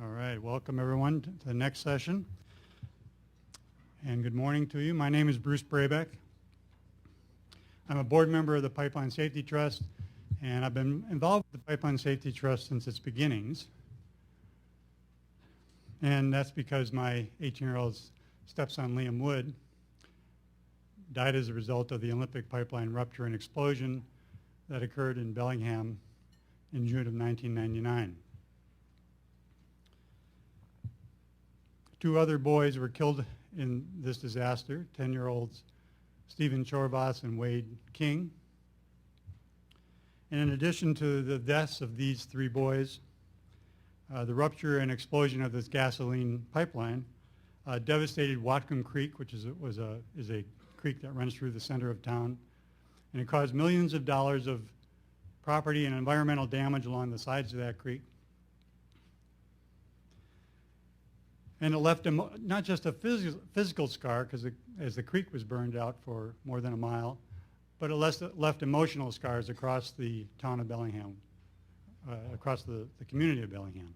All right, welcome everyone to the next session. And good morning to you. My name is Bruce Brabec. I'm a board member of the Pipeline Safety Trust, and I've been involved with the Pipeline Safety Trust since its beginnings. And that's because my 18-year-old stepson, Liam Wood, died as a result of the Olympic pipeline rupture and explosion that occurred in Bellingham in June of 1999. Two other boys were killed in this disaster, 10-year-olds Stephen Chorvas and Wade King. And in addition to the deaths of these three boys, the rupture and explosion of this gasoline pipeline devastated Whatcom Creek, which is a creek that runs through the center of town, and it caused millions of dollars of property and environmental damage along the sides of that creek. And it left not just a physical scar, because as the creek was burned out for more than a mile, but it left emotional scars across the town of Bellingham, across the community of Bellingham.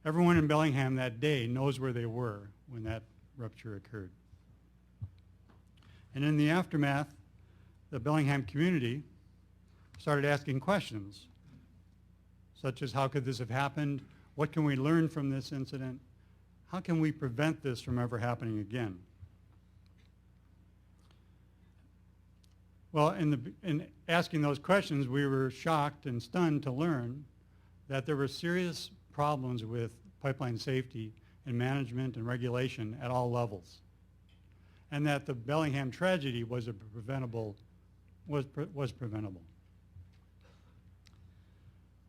Everyone in Bellingham that day knows where they were when that rupture occurred. And in the aftermath, the Bellingham community started asking questions, such as how could this have happened? What can we learn from this incident? How can we prevent this from ever happening again? Well, in asking those questions, we were shocked and stunned to learn that there were serious problems with pipeline safety and management and regulation at all levels, and that the Bellingham tragedy was preventable.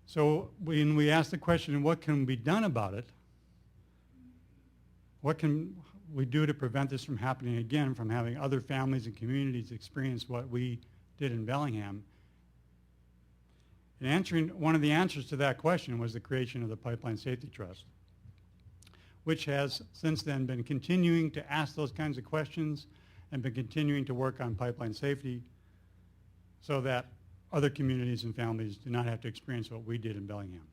So when we asked the question, what can be done about it? What can we do to prevent this from happening again, from having other families and communities experience what we did in Bellingham? And one of the answers to that question was the creation of the Pipeline Safety Trust, which has since then been continuing to ask those kinds of questions and been continuing to work on pipeline safety so that other communities and families do not have to experience what we did in Bellingham.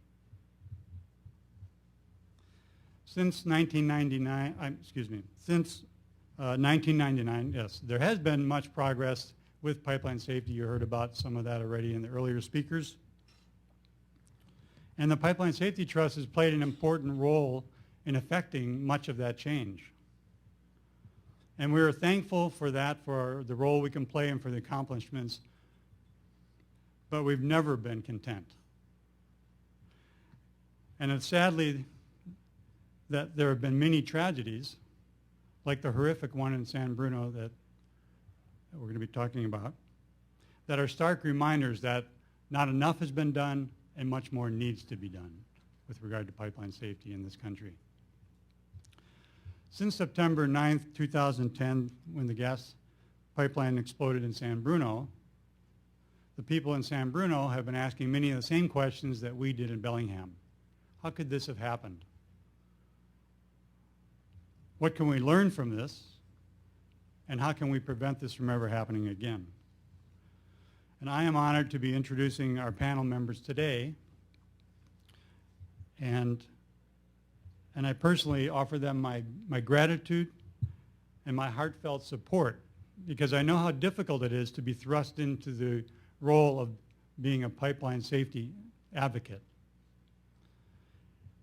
Since 1999, yes, there has been much progress with pipeline safety. You heard about some of that already in the earlier speakers. And the Pipeline Safety Trust has played an important role in affecting much of that change. And we are thankful for that, for the role we can play and for the accomplishments, but we've never been content. And it's sadly that there have been many tragedies, like the horrific one in San Bruno that we're going to be talking about, that are stark reminders that not enough has been done and much more needs to be done with regard to pipeline safety in this country. Since September 9th, 2010, when the gas pipeline exploded in San Bruno, the people in San Bruno have been asking many of the same questions that we did in Bellingham. How could this have happened? What can we learn from this? And how can we prevent this from ever happening again? And I am honored to be introducing our panel members today. And I personally offer them my gratitude and my heartfelt support, because I know how difficult it is to be thrust into the role of being a pipeline safety advocate.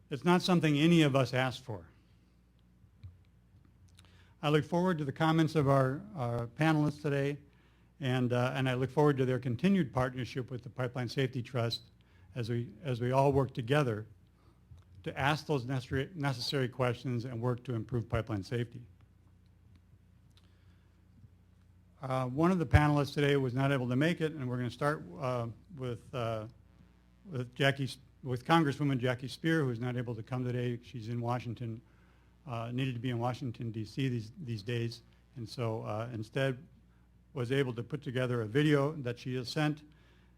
It's not something any of us asked for. I look forward to the comments of our panelists today, and I look forward to their continued partnership with the Pipeline Safety Trust as we all work together to ask those necessary questions and work to improve pipeline safety. One of the panelists today was not able to make it, and we're going to start with Congresswoman Jackie Speer, who is not able to come today. She's in Washington, needed to be in Washington, D.C. these days, and so instead was able to put together a video that she has sent.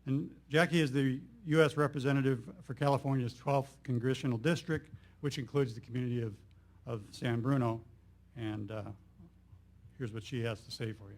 And Jackie is the U.S. Representative for California's 12th Congressional District, which includes the community of San Bruno, and here's what she has to say for you.